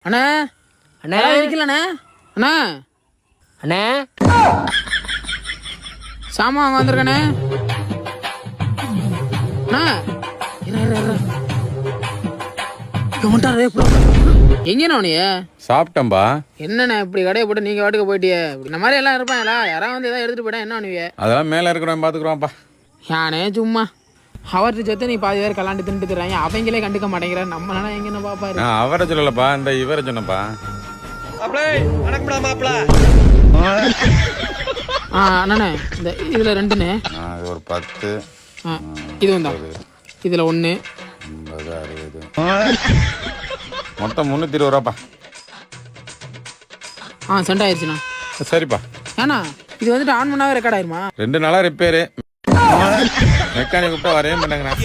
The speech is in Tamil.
அண்ணா அண்ணா இருக்கலண்ணே அண்ணா அண்ணே சாமான் வாங்க வந்திருக்கண்ணே அண்ணா எங்கண்ணா நீ சாப்பிட்டம்பா. என்னண்ணே இப்படி கடையை போட்டு நீங்க வாட்டுக்கு போயிட்டியே? இந்த மாதிரி எல்லாம் இருப்பாங்களா? யாராவது வந்து ஏதாவது எடுத்துட்டு போயிட்டா என்ன பண்ணுவீங்க? அதெல்லாம் மேல இருக்கிறவன் பாத்துக்கிறோம்ப்பா. யானே சும்மா அவர்கிட்ட சேர்த்து நீ பாதி பேர் கலாண்டு தின்ட்டு தர்றாங்க, அவங்களே கண்டுக்க மாட்டேங்கிற. நம்மளால எங்கன்னு பாப்பாரு. நான் அவரை சொல்லலப்பா, இந்த இவரை சொன்னப்பா. அண்ணே இந்த இதுல ரெண்டுண்ணே, ஒரு 10 இது வந்தா இதுல 1 50 60 மொத்தம் 320 ரூபாப்பா. சென்ட் ஆயிடுச்சுண்ணா. சரிப்பா. ஏண்ணா இது வந்துட்டு ஆன் பண்ணாவே ரெக்கார்ட் ஆயிருமா? 2 நாளா ரிப்பேரு, மெக்கானிக் கூப்பிட்டா வரவே மாட்டேங்கிறேன்.